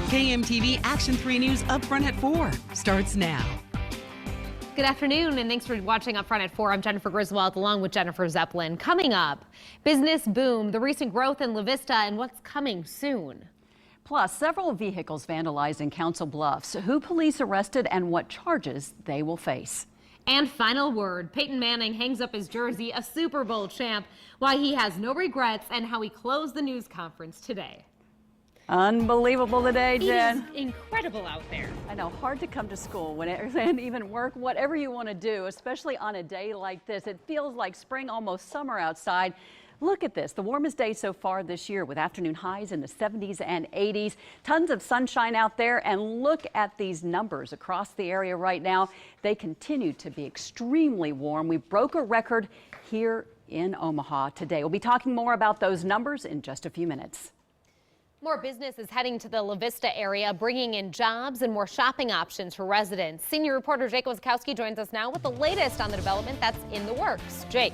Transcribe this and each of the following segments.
KMTV Action 3 News Upfront at 4 starts now. Good afternoon, and thanks for watching Upfront at 4. I'm Jennifer Griswold along with Jennifer Zeppelin. Coming up, business boom, the recent growth in La Vista, and what's coming soon. Plus, several vehicles vandalized in Council Bluffs. Who police arrested and what charges they will face. And final word, Peyton Manning hangs up his jersey, a Super Bowl champ, why he has no regrets and how he closed the news conference today. Unbelievable today, Jen. It is incredible out there. I know, hard to come to school and even work, whatever you want to do, especially on a day like this. It feels like spring, almost summer outside. Look at this, the warmest day so far this year with afternoon highs in the 70s and 80s. Tons of sunshine out there, and look at these numbers across the area right now. They continue to be extremely warm. We broke a record here in Omaha today. We'll be talking more about those numbers in just a few minutes. More business is heading to the La Vista area, bringing in jobs and more shopping options for residents. Senior reporter Jake Wazakowski joins us now with the latest on the development that's in the works. Jake.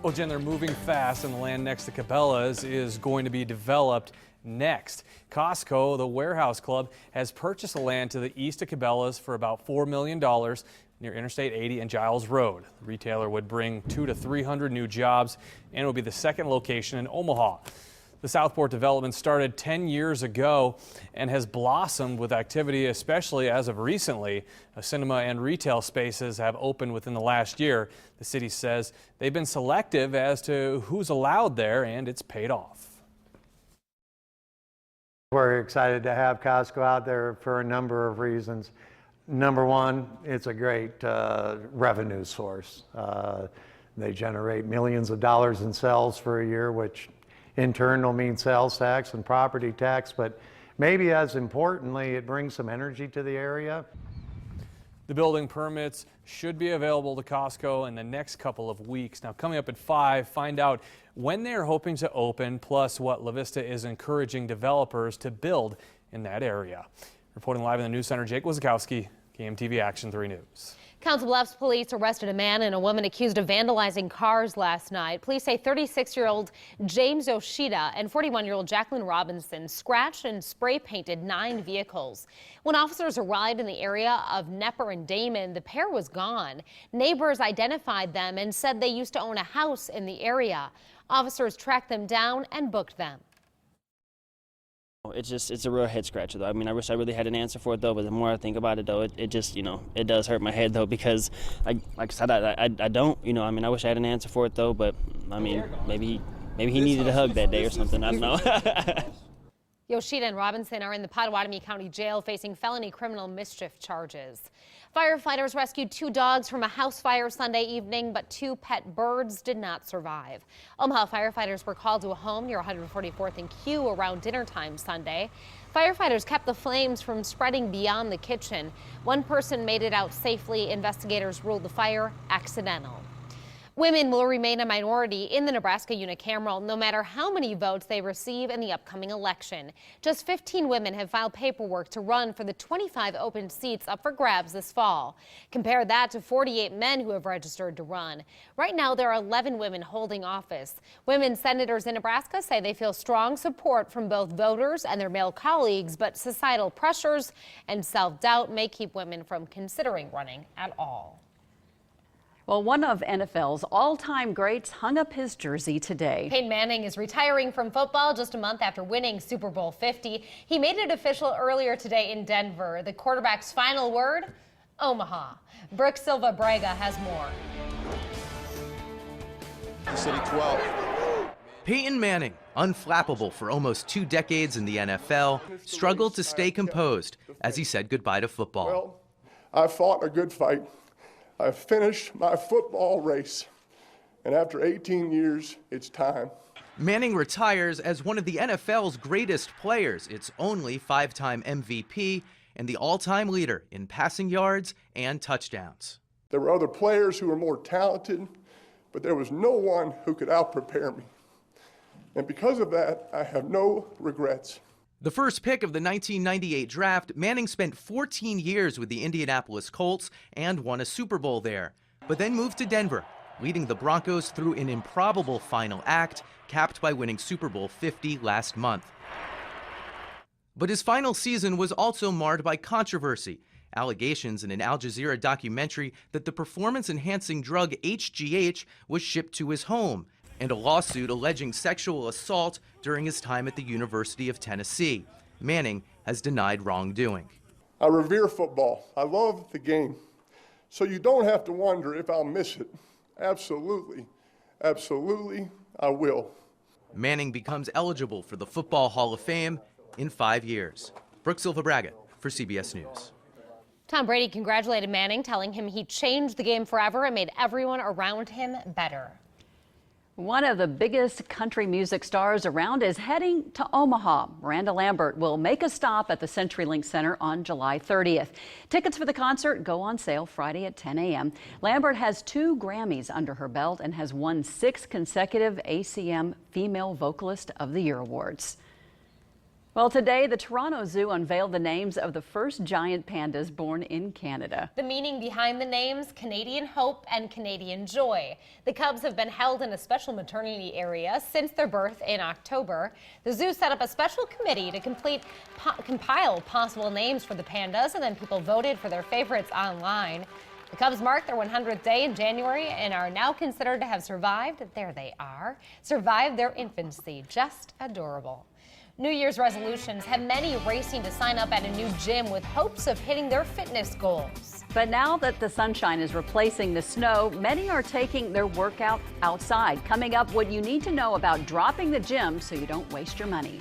Well, Jen, they're moving fast, and the land next to Cabela's is going to be developed next. Costco, the warehouse club, has purchased the land to the east of Cabela's for about $4 million near Interstate 80 and Giles Road. The retailer would bring 200 to 300 new jobs, and it will be the second location in Omaha. The Southport development started 10 years ago and has blossomed with activity, especially as of recently. A cinema and retail spaces have opened within the last year. The city says they've been selective as to who's allowed there, and it's paid off. We're excited to have Costco out there for a number of reasons. Number one, it's a great revenue source. They generate millions of dollars in sales for a year, which in turn will mean sales tax and property tax, but maybe as importantly, it brings some energy to the area. The building permits should be available to Costco in the next couple of weeks. Now, coming up at 5, find out when they're hoping to open, plus what La Vista is encouraging developers to build in that area. Reporting live in the News Center, Jake Wazakowski, KMTV Action 3 News. Council Bluffs police arrested a man and a woman accused of vandalizing cars last night. Police say 36-year-old James Yoshida and 41-year-old Jacqueline Robinson scratched and spray painted 9 vehicles. When officers arrived in the area of Nepper and Damon, the pair was gone. Neighbors identified them and said they used to own a house in the area. Officers tracked them down and booked them. It's a real head scratcher, though. I mean, I wish I really had an answer for it, though, but the more I think about it, though, it just, it does hurt my head, though, because, like I said, I don't, I mean, I wish I had an answer for it, though, but, I mean, maybe he needed a hug that day or something. I don't know. Yoshida and Robinson are in the Pottawatomie County Jail facing felony criminal mischief charges. Firefighters rescued 2 dogs from a house fire Sunday evening, but 2 pet birds did not survive. Omaha firefighters were called to a home near 144th and Q around dinner time Sunday. Firefighters kept the flames from spreading beyond the kitchen. 1 person made it out safely. Investigators ruled the fire accidental. Women will remain a minority in the Nebraska unicameral no matter how many votes they receive in the upcoming election. Just 15 women have filed paperwork to run for the 25 open seats up for grabs this fall. Compare that to 48 men who have registered to run. Right now, there are 11 women holding office. Women senators in Nebraska say they feel strong support from both voters and their male colleagues, but societal pressures and self-doubt may keep women from considering running at all. Well, one of NFL's all-time greats hung up his jersey today. Peyton Manning is retiring from football just a month after winning Super Bowl 50. He made it official earlier today in Denver. The quarterback's final word, Omaha. Brooke Silva Braga has more. City 12. Peyton Manning, unflappable for almost 2 decades in the NFL, struggled to stay composed as he said goodbye to football. Well, I fought a good fight. I finished my football race, and after 18 years, it's time. Manning retires as one of the NFL's greatest players. It's only 5-time MVP and the all-time leader in passing yards and touchdowns. There were other players who were more talented, but there was no one who could out-prepare me. And because of that, I have no regrets. The first pick of the 1998 draft, Manning spent 14 years with the Indianapolis Colts and won a Super Bowl there, but then moved to Denver, leading the Broncos through an improbable final act, capped by winning Super Bowl 50 last month. But his final season was also marred by controversy. Allegations in an Al Jazeera documentary that the performance-enhancing drug HGH was shipped to his home, and a lawsuit alleging sexual assault during his time at the University of Tennessee. Manning has denied wrongdoing. I revere football. I love the game. So you don't have to wonder if I'll miss it. Absolutely, absolutely, I will. Manning becomes eligible for the Football Hall of Fame in 5 years. Brooke Silva Braga for CBS News. Tom Brady congratulated Manning, telling him he changed the game forever and made everyone around him better. One of the biggest country music stars around is heading to Omaha. Miranda Lambert will make a stop at the CenturyLink Center on July 30th. Tickets for the concert go on sale Friday at 10 a.m. Lambert has 2 Grammys under her belt and has won 6 consecutive ACM Female Vocalist of the Year awards. Well, today, the Toronto Zoo unveiled the names of the first giant pandas born in Canada. The meaning behind the names, Canadian Hope and Canadian Joy. The cubs have been held in a special maternity area since their birth in October. The zoo set up a special committee to compile possible names for the pandas, and then people voted for their favorites online. The cubs marked their 100th day in January and are now considered to have survived, there they are, survived their infancy. Just adorable. New Year's resolutions have many racing to sign up at a new gym with hopes of hitting their fitness goals. But now that the sunshine is replacing the snow, many are taking their workout outside. Coming up, what you need to know about dropping the gym so you don't waste your money.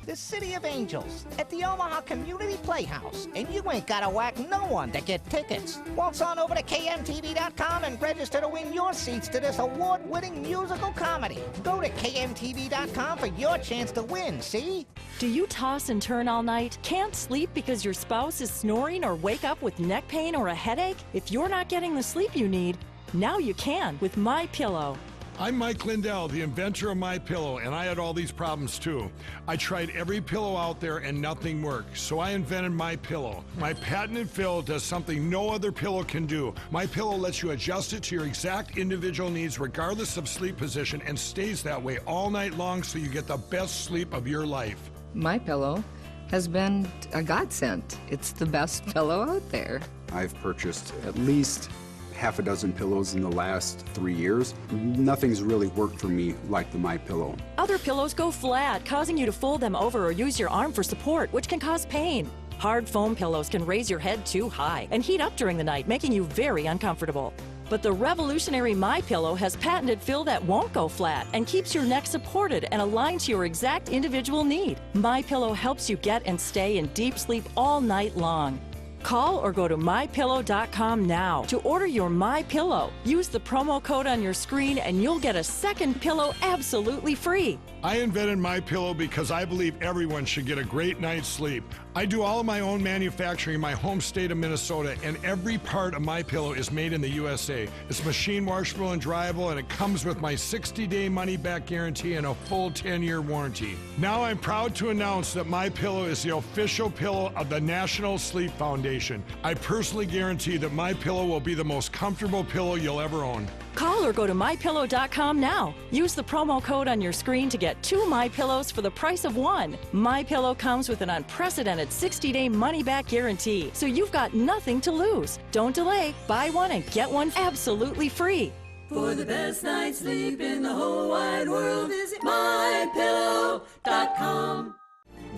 The City of Angels at the Omaha Community Playhouse, and you ain't gotta whack no one to get tickets. Waltz on over to KMTV.com and register to win your seats to this award-winning musical comedy. Go to KMTV.com for your chance to win, see? Do you toss and turn all night? Can't sleep because your spouse is snoring or wake up with neck pain or a headache? If you're not getting the sleep you need, now you can with MyPillow. I'm Mike Lindell, the inventor of MyPillow, and I had all these problems too. I tried every pillow out there and nothing worked, so I invented MyPillow. My patented fill does something no other pillow can do. MyPillow lets you adjust it to your exact individual needs regardless of sleep position and stays that way all night long so you get the best sleep of your life. MyPillow has been a godsend. It's the best pillow out there. I've purchased at least half a dozen pillows in the last 3 years. Nothing's really worked for me like the MyPillow. Other pillows go flat, causing you to fold them over or use your arm for support, which can cause pain. Hard foam pillows can raise your head too high and heat up during the night, making you very uncomfortable. But the revolutionary MyPillow has patented fill that won't go flat and keeps your neck supported and aligned to your exact individual need. MyPillow helps you get and stay in deep sleep all night long. Call or go to MyPillow.com now to order your MyPillow. Use the promo code on your screen and you'll get a second pillow absolutely free. I invented MyPillow because I believe everyone should get a great night's sleep. I do all of my own manufacturing in my home state of Minnesota, and every part of MyPillow is made in the USA. It's machine washable and dryable, and it comes with my 60-day money-back guarantee and a full 10-year warranty. Now I'm proud to announce that MyPillow is the official pillow of the National Sleep Foundation. I personally guarantee that MyPillow will be the most comfortable pillow you'll ever own. Call or go to MyPillow.com now. Use the promo code on your screen to get 2 MyPillows for the price of 1. MyPillow comes with an unprecedented 60-day money-back guarantee, so you've got nothing to lose. Don't delay. Buy one and get one absolutely free. For the best night's sleep in the whole wide world, visit MyPillow.com.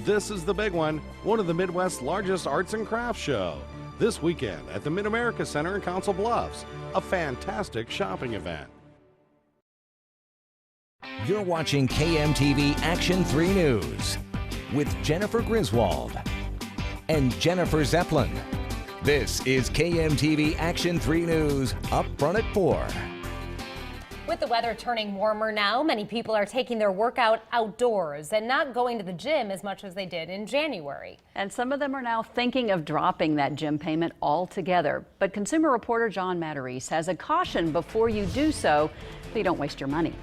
This is the big one of the Midwest's largest arts and crafts show. This weekend at the Mid-America Center in Council Bluffs, a fantastic shopping event. You're watching KMTV Action 3 News with Jennifer Griswold and Jennifer Zeppelin. This is KMTV Action 3 News, up front at 4. With the weather turning warmer now, many people are taking their workout outdoors and not going to the gym as much as they did in January. And some of them are now thinking of dropping that gym payment altogether. But consumer reporter John Matarese has a caution before you do so you don't waste your money.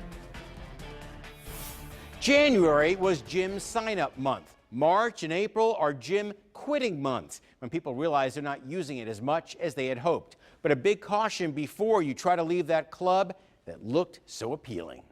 January was gym sign-up month. March and April are gym quitting months, when people realize they're not using it as much as they had hoped. But a big caution before you try to leave that club that looked so appealing.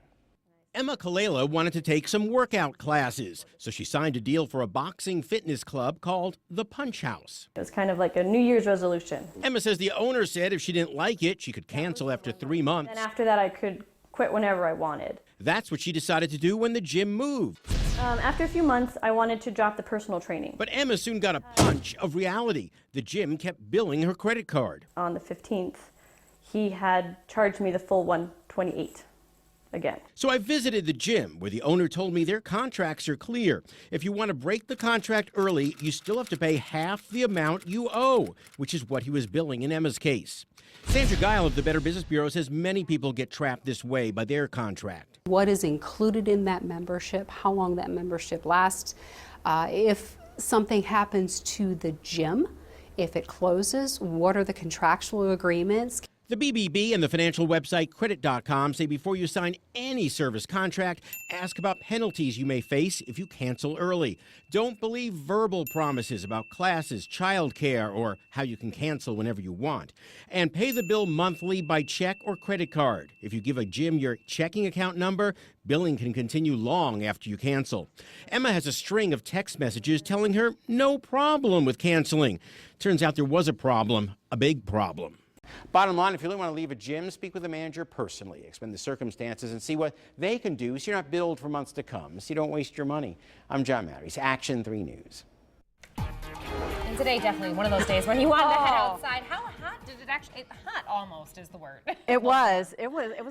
Emma Kalela wanted to take some workout classes, so she signed a deal for a boxing fitness club called the Punch House. It was kind of like a New Year's resolution. Emma says the owner said if she didn't like it, she could cancel after 3 months. And after that, I could quit whenever I wanted. That's what she decided to do when the gym moved. After a few months, I wanted to drop the personal training. But Emma soon got a punch of reality. The gym kept billing her credit card. On the 15th, he had charged me the full $128 again. So I visited the gym where the owner told me their contracts are clear. If you want to break the contract early, you still have to pay half the amount you owe, which is what he was billing in Emma's case. Sandra Guile of the Better Business Bureau says many people get trapped this way by their contract. What is included in that membership, how long that membership lasts, if something happens to the gym, if it closes, what are the contractual agreements? The BBB and the financial website Credit.com say before you sign any service contract, ask about penalties you may face if you cancel early. Don't believe verbal promises about classes, childcare, or how you can cancel whenever you want. And pay the bill monthly by check or credit card. If you give a gym your checking account number, billing can continue long after you cancel. Emma has a string of text messages telling her no problem with canceling. Turns out there was a problem, a big problem. Bottom line, if you really want to leave a gym, speak with the manager personally, explain the circumstances, and see what they can do so you're not billed for months to come, so you don't waste your money. I'm John Matteries, Action 3 News. And today, definitely one of those days when you wanted to head outside. How hot did it actually? Hot almost is the word. It was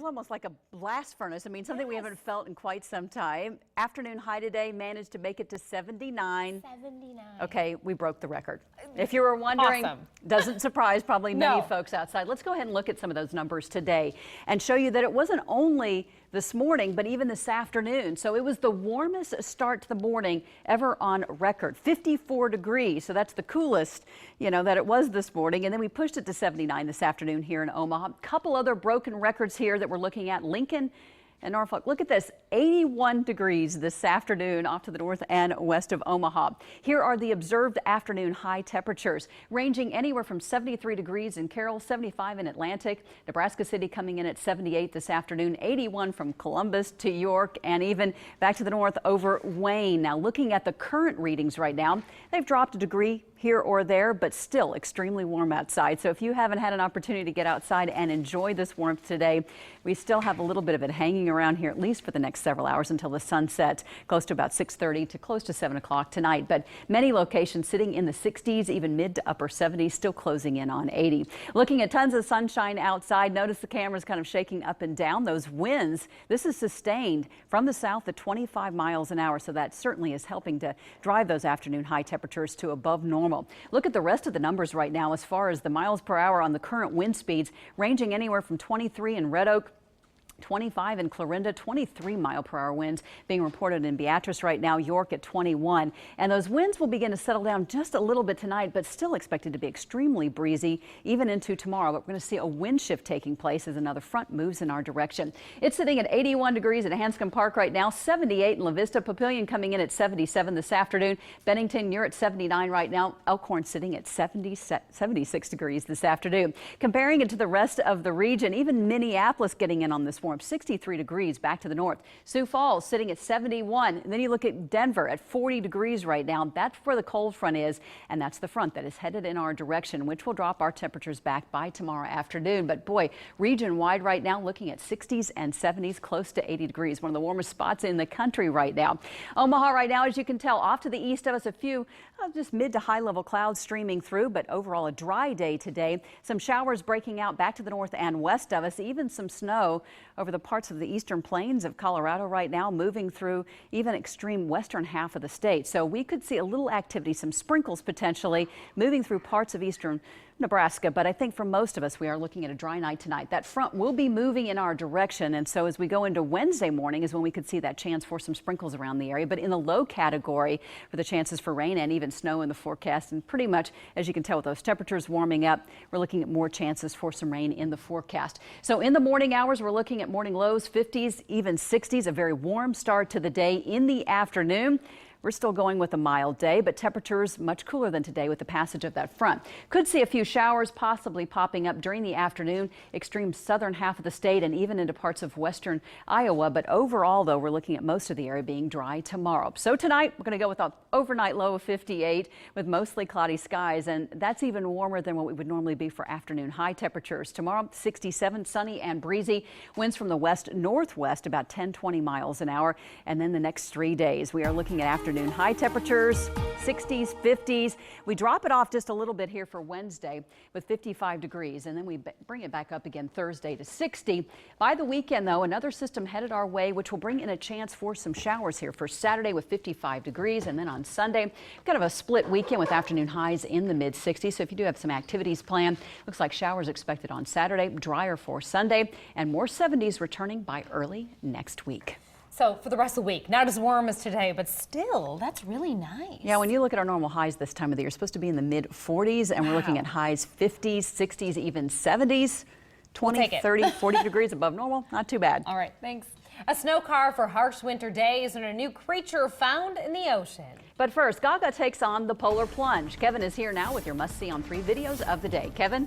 almost like a blast furnace. I mean, something we haven't felt in quite some time. Afternoon high today managed to make it to 79. 79. Okay, we broke the record. If you were wondering, Awesome. Doesn't surprise probably many No. folks outside. Let's go ahead and look at some of those numbers today and show you that it wasn't only this morning, but even this afternoon. So it was the warmest start to the morning ever on record, 54 degrees. So that's the coolest, that it was this morning. And then we pushed it to 79 this afternoon here in Omaha. A couple other broken records here that we're looking at. Lincoln and Norfolk. Look at this, 81 degrees this afternoon off to the north and west of Omaha. Here are the observed afternoon high temperatures, ranging anywhere from 73 degrees in Carroll, 75 in Atlantic, Nebraska City coming in at 78 this afternoon, 81 from Columbus to York, and even back to the north over Wayne. Now, looking at the current readings right now, they've dropped a degree here or there, but still extremely warm outside. So if you haven't had an opportunity to get outside and enjoy this warmth today, we still have a little bit of it hanging around here, at least for the next several hours until the sun sets, close to about 6:30 to close to 7 o'clock tonight. But many locations sitting in the 60s, even mid to upper 70s, still closing in on 80. Looking at tons of sunshine outside, notice the camera's kind of shaking up and down. Those winds, this is sustained from the south at 25 miles an hour, so that certainly is helping to drive those afternoon high temperatures to above normal. Look at the rest of the numbers right now as far as the miles per hour on the current wind speeds, ranging anywhere from 23 in Red Oak, 25 in Clarinda, 23 mile per hour winds being reported in Beatrice right now, York at 21. And those winds will begin to settle down just a little bit tonight, but still expected to be extremely breezy even into tomorrow. But we're going to see a wind shift taking place as another front moves in our direction. It's sitting at 81 degrees at Hanscom Park right now, 78 in La Vista. Papillion coming in at 77 this afternoon. Bennington, you're at 79 right now. Elkhorn sitting at 76 degrees this afternoon. Comparing it to the rest of the region, even Minneapolis getting in on this warm, 63 degrees back to the north. Sioux Falls sitting at 71. And then you look at Denver at 40 degrees right now. That's where the cold front is, and that's the front that is headed in our direction, which will drop our temperatures back by tomorrow afternoon. But boy, region wide right now looking at 60s and 70s, close to 80 degrees. One of the warmest spots in the country right now. Omaha right now, as you can tell, off to the east of us, a few just mid to high level clouds streaming through, but overall a dry day today. Some showers breaking out back to the north and west of us, even some snow over the parts of the eastern plains of Colorado right now, moving through even extreme western half of the state. So we could see a little activity, some sprinkles potentially moving through parts of eastern Nebraska, but I think for most of us, we are looking at a dry night tonight. That front will be moving in our direction, and so as we go into Wednesday morning is when we could see that chance for some sprinkles around the area, but in the low category for the chances for rain and even snow in the forecast. And pretty much, as you can tell with those temperatures warming up, we're looking at more chances for some rain in the forecast. So in the morning hours, we're looking at morning lows, 50s, even 60s, a very warm start to the day. In the afternoon, We're still going with a mild day, but temperatures much cooler than today with the passage of that front. Could see a few showers possibly popping up during the afternoon, extreme southern half of the state and even into parts of western Iowa. But overall, though, we're looking at most of the area being dry tomorrow. So tonight, we're going to go with an overnight low of 58 with mostly cloudy skies, and that's even warmer than what we would normally be for afternoon high temperatures. Tomorrow, 67, sunny and breezy. Winds from the west-northwest about 10-20 miles an hour. And then the next 3 days, we are looking at afternoon high temperatures, 60s, 50s. We drop it off just a little bit here for Wednesday with 55 degrees, and then we bring it back up again Thursday to 60. By the weekend, though, another system headed our way, which will bring in a chance for some showers here for Saturday with 55 degrees, and then on Sunday, kind of a split weekend with afternoon highs in the mid-60s. So if you do have some activities planned, looks like showers expected on Saturday, drier for Sunday, and more 70s returning by early next week. So for the rest of the week, not as warm as today, but still, that's really nice. Yeah, when you look at our normal highs this time of the year, it's supposed to be in the mid-40s, and we're looking at highs 50s, 60s, even 70s, 20, 30, 40 degrees above normal. Not too bad. All right, thanks. A snow car for harsh winter days and a new creature found in the ocean. But first, Gaga takes on the polar plunge. Kevin is here now with your must-see on 3 videos of the day. Kevin?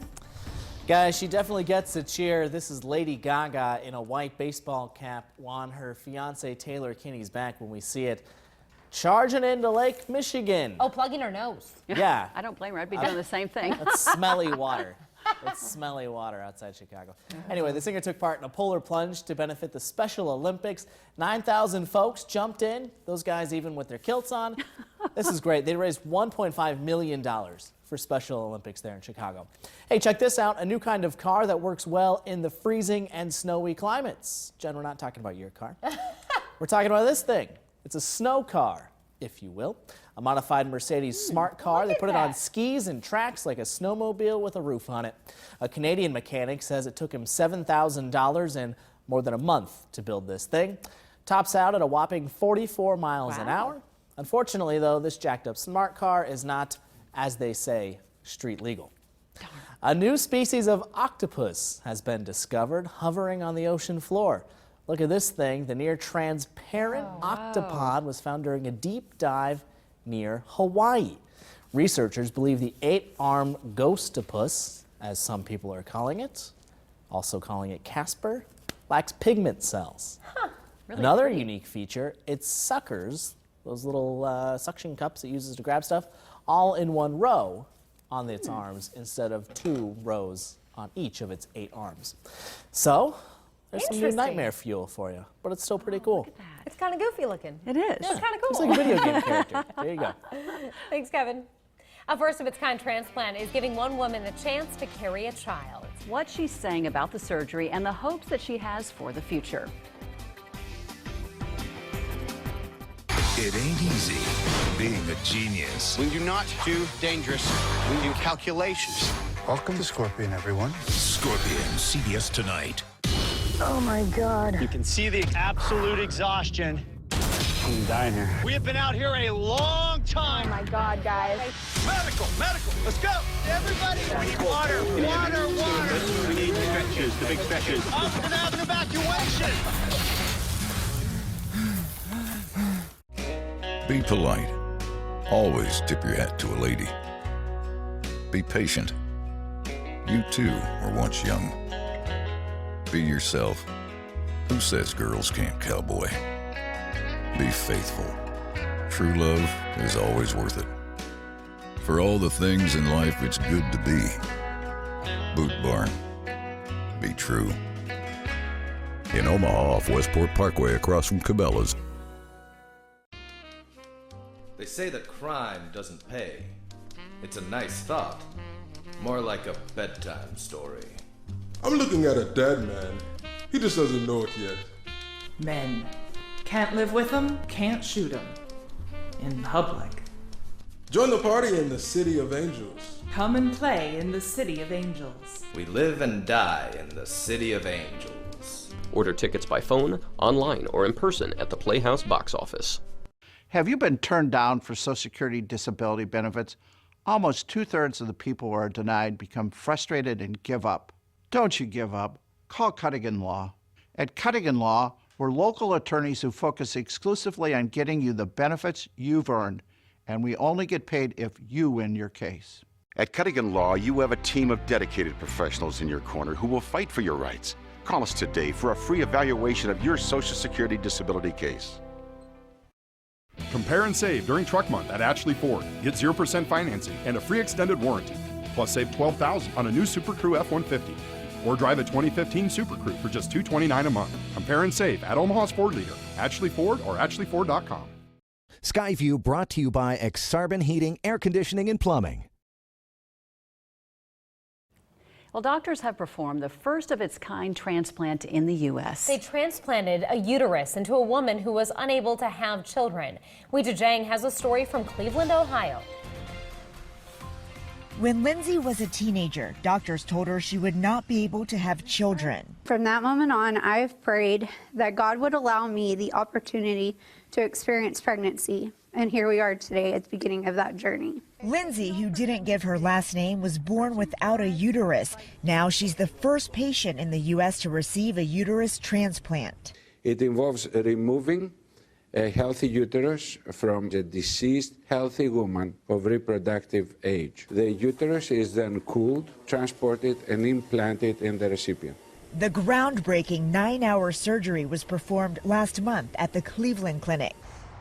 Guys, she definitely gets a cheer. This is Lady Gaga in a white baseball cap on her fiance Taylor Kinney's back when we see it. Charging into Lake Michigan. Oh, plugging her nose. Yeah. I don't blame her. I'd be doing the same thing. That's smelly water. It's smelly water outside Chicago. Anyway, the singer took part in a polar plunge to benefit the Special Olympics. 9,000 folks jumped in, those guys even with their kilts on. This is great. They raised $1.5 million for Special Olympics there in Chicago. Hey, check this out, a new kind of car that works well in the freezing and snowy climates. Jen, we're not talking about your car. We're talking about this thing. It's a snow car, if you will. A modified Mercedes smart car. They put it on skis and tracks like a snowmobile with a roof on it. A Canadian mechanic says it took him $7,000 and more than a month to build this thing. Tops out at a whopping 44 miles an hour. Unfortunately, though, this jacked up smart car is not, as they say, street legal. A new species of octopus has been discovered hovering on the ocean floor. Look at this thing. The near transparent octopod was found during a deep dive near Hawaii. Researchers believe the 8-armed ghostopus, as some people are calling it, also calling it Casper, lacks pigment cells. Really Another pretty. unique feature, it suckers, those little suction cups it uses to grab stuff, all in one row on its arms instead of 2 rows on each of its 8 arms. So, there's some new nightmare fuel for you, but it's still pretty cool. It's kind of goofy looking. It is. It's kind of cool. It's like a video game character. There you go. Thanks, Kevin. A first-of-its-kind transplant is giving one woman the chance to carry a child. What she's saying about the surgery and the hopes that she has for the future. It ain't easy being a genius. We do not do dangerous. We do calculations. Welcome to Scorpion, everyone. Scorpion, CBS tonight. Oh my God. You can see the absolute exhaustion. I'm dying here. We have been out here a long time. Oh my God, guys. Medical, let's go. Everybody, we need water. We need stretchers, the big stretchers. Up and have an evacuation. Be polite. Always tip your hat to a lady. Be patient. You too were once young. Be yourself. Who says girls can't cowboy? Be faithful. True love is always worth it. For all the things in life it's good to be. Boot Barn. Be true. In Omaha off Westport Parkway across from Cabela's. They say that crime doesn't pay. It's a nice thought. More like a bedtime story. I'm looking at a dead man. He just doesn't know it yet. Men. Can't live with them, can't shoot them. In public. Join the party in the City of Angels. Come and play in the City of Angels. We live and die in the City of Angels. Order tickets by phone, online, or in person at the Playhouse box office. Have you been turned down for Social Security disability benefits? Almost 2/3 of the people who are denied become frustrated and give up. Don't you give up. Call Cuttigan Law. At Cuttigan Law, We're local attorneys who focus exclusively on getting you the benefits you've earned, and we only get paid if you win your case. At Cuttigan Law, you have a team of dedicated professionals in your corner who will fight for your rights. Call us today for a free evaluation of your Social Security disability case. Compare and save during Truck Month at Ashley Ford. Get 0% financing and a free extended warranty. Plus save $12,000 on a new Super Crew F-150. Or drive a 2015 Super Crew for just $229 a month. Compare and save at Omaha's Ford Leader, Ashley Ford or AshleyFord.com. Skyview brought to you by Exarban Heating, Air Conditioning, and Plumbing. Well, doctors have performed the first of its kind transplant in the U.S. They transplanted a uterus into a woman who was unable to have children. Weijia Zhang has a story from Cleveland, Ohio. When Lindsay was a teenager, doctors told her she would not be able to have children. From that moment on, I've prayed that God would allow me the opportunity to experience pregnancy. And here we are today at the beginning of that journey. Lindsay, who didn't give her last name, was born without a uterus. Now she's the first patient in the U.S. to receive a uterus transplant. It involves removing a healthy uterus from a deceased healthy woman of reproductive age. The uterus is then cooled, transported, and implanted in the recipient. The groundbreaking 9-hour surgery was performed last month at the Cleveland Clinic.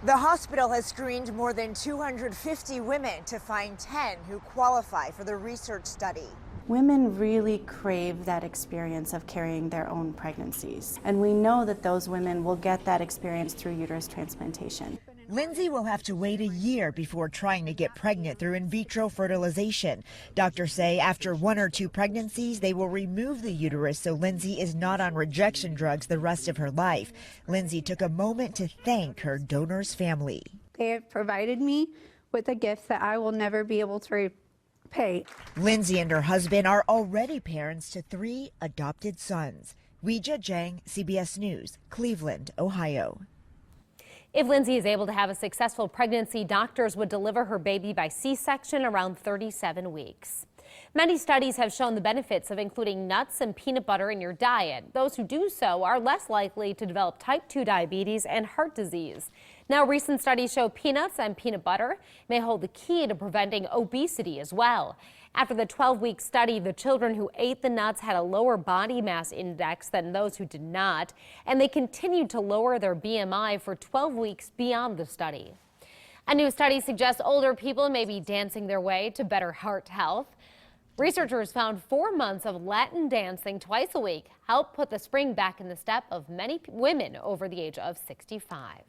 The hospital has screened more than 250 women to find 10 who qualify for the research study. Women really crave that experience of carrying their own pregnancies, and we know that those women will get that experience through uterus transplantation. Lindsay will have to wait a year before trying to get pregnant through in vitro fertilization. Doctors say after 1 or 2 pregnancies, they will remove the uterus so Lindsay is not on rejection drugs the rest of her life. Lindsay took a moment to thank her donor's family. They have provided me with a gift that I will never be able to repay. Lindsay and her husband are already parents to 3 adopted sons. Weijia Zhang, CBS News, Cleveland, Ohio. If Lindsay is able to have a successful pregnancy, doctors would deliver her baby by C-section around 37 weeks. Many studies have shown the benefits of including nuts and peanut butter in your diet. Those who do so are less likely to develop type 2 diabetes and heart disease. Now, recent studies show peanuts and peanut butter may hold the key to preventing obesity as well. After the 12-week study, the children who ate the nuts had a lower body mass index than those who did not, and they continued to lower their BMI for 12 weeks beyond the study. A new study suggests older people may be dancing their way to better heart health. Researchers found 4 months of Latin dancing twice a week helped put the spring back in the step of many women over the age of 65.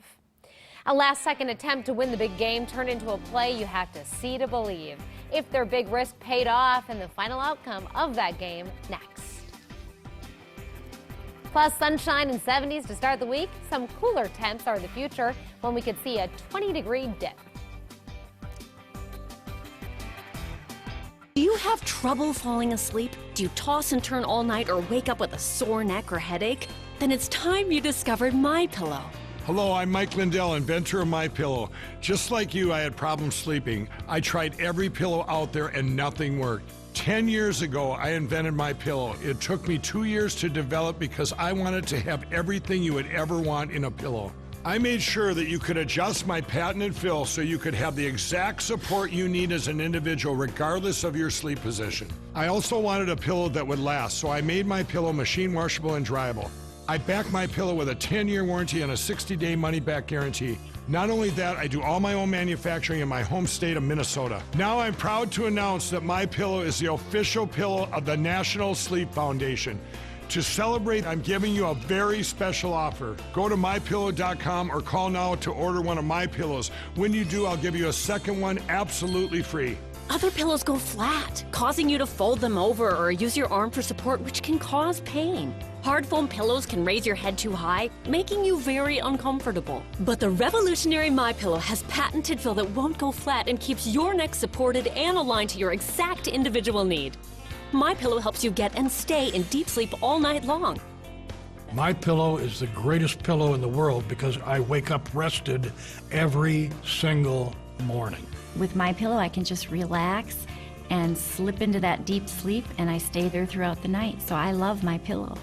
A last-second attempt to win the big game turned into a play you have to see to believe. If their big risk paid off and the final outcome of that game next. Plus sunshine and 70s to start the week. Some cooler temps are the future when we could see a 20-degree dip. Do you have trouble falling asleep? Do you toss and turn all night or wake up with a sore neck or headache? Then it's time you discovered MyPillow. Hello, I'm Mike Lindell, inventor of MyPillow. Just like you, I had problems sleeping. I tried every pillow out there and nothing worked. 10 years ago, I invented MyPillow. It took me 2 years to develop because I wanted to have everything you would ever want in a pillow. I made sure that you could adjust my patented fill so you could have the exact support you need as an individual regardless of your sleep position. I also wanted a pillow that would last, so I made MyPillow machine washable and dryable. I back MyPillow with a 10-year warranty and a 60-day money-back guarantee. Not only that, I do all my own manufacturing in my home state of Minnesota. Now I'm proud to announce that MyPillow is the official pillow of the National Sleep Foundation. To celebrate, I'm giving you a very special offer. Go to MyPillow.com or call now to order one of my pillows. When you do, I'll give you a second one absolutely free. Other pillows go flat, causing you to fold them over or use your arm for support, which can cause pain. Hard foam pillows can raise your head too high, making you very uncomfortable. But the revolutionary MyPillow has patented fill that won't go flat and keeps your neck supported and aligned to your exact individual need. MyPillow helps you get and stay in deep sleep all night long. MyPillow is the greatest pillow in the world because I wake up rested every single morning. With MyPillow, I can just relax and slip into that deep sleep, and I stay there throughout the night. So I love MyPillow.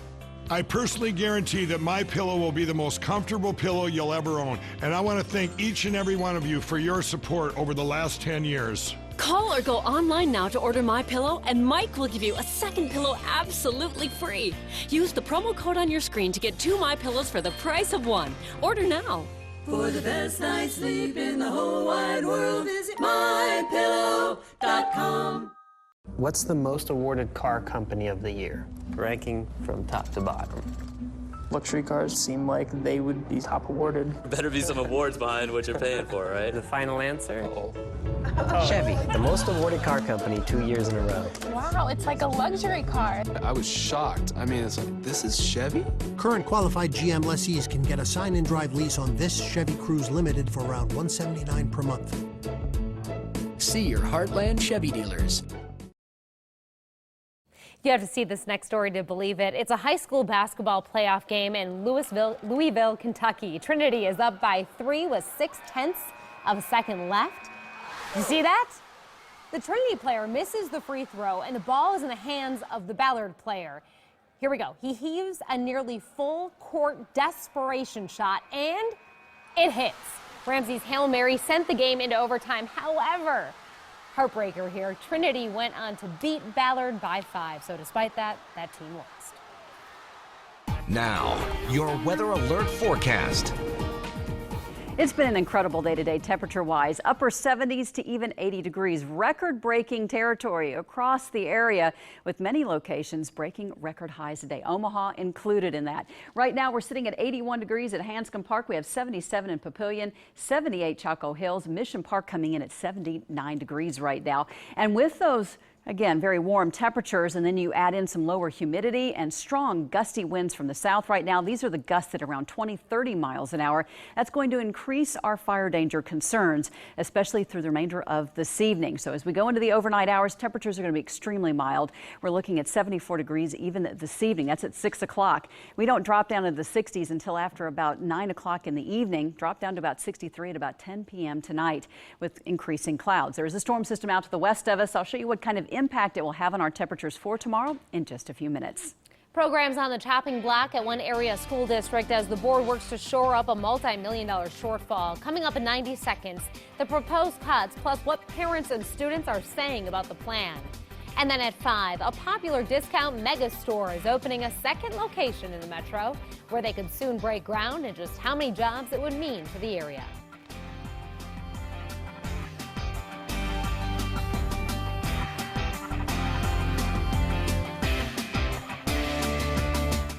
I personally guarantee that my pillow will be the most comfortable pillow you'll ever own. And I want to thank each and every one of you for your support over the last 10 years. Call or go online now to order My Pillow, and Mike will give you a second pillow absolutely free. Use the promo code on your screen to get 2 My Pillows for the price of 1. Order now. For the best night's sleep in the whole wide world, visit mypillow.com. What's the most awarded car company of the year, ranking from top to bottom? Luxury cars seem like they would be top awarded. Better be some awards behind what you're paying for, right? The final answer? Chevy, the most awarded car company 2 years in a row. Wow, it's like a luxury car. I was shocked. I mean, it's like, this is Chevy? Current qualified GM lessees can get a sign and drive lease on this Chevy Cruze Limited for around $179 per month. See your Heartland Chevy dealers. You have to see this next story to believe it. It's a high school basketball playoff game in Louisville, Kentucky. Trinity is up by 3 with 6/10 of a second left. You see that? The Trinity player misses the free throw, and the ball is in the hands of the Ballard player. Here we go. He heaves a nearly full court desperation shot, and it hits. Ramsey's Hail Mary sent the game into overtime. However, heartbreaker here. Trinity went on to beat Ballard by 5. So despite that, that team lost. Now, your weather alert forecast. It's been an incredible day today, temperature-wise. Upper 70s to even 80 degrees. Record-breaking territory across the area, with many locations breaking record highs today. Omaha included in that. Right now, we're sitting at 81 degrees at Hanscom Park. We have 77 in Papillion, 78 Chaco Hills. Mission Park coming in at 79 degrees right now. And with those, again, very warm temperatures, and then you add in some lower humidity and strong gusty winds from the south right now. These are the gusts at around 20-30 miles an hour. That's going to increase our fire danger concerns, especially through the remainder of this evening. So as we go into the overnight hours, temperatures are going to be extremely mild. We're looking at 74 degrees even this evening. That's at 6 o'clock. We don't drop down into the 60s until after about 9 o'clock in the evening. Drop down to about 63 at about 10 p.m. tonight with increasing clouds. There is a storm system out to the west of us. I'll show you what kind of impact it will have on our temperatures for tomorrow in just a few minutes. Programs on the chopping block at one area school district as the board works to shore up a multi-million-dollar shortfall. Coming up in 90 seconds, the proposed cuts plus what parents and students are saying about the plan. And then at 5, a popular discount mega store is opening a second location in the metro where they could soon break ground and just how many jobs it would mean for the area.